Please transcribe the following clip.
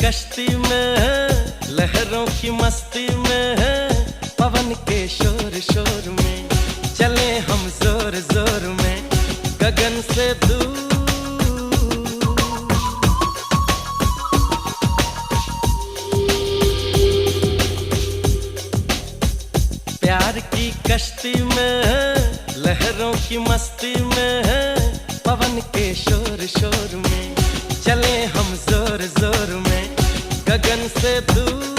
कश्ती में है, लहरों की मस्ती में है, पवन के शोर शोर में चले हम जोर जोर में गगन से दूर। प्यार की कश्ती में है, लहरों की मस्ती में है, पवन के शोर शोर में चले हम जोर जोर में गगन से दूर।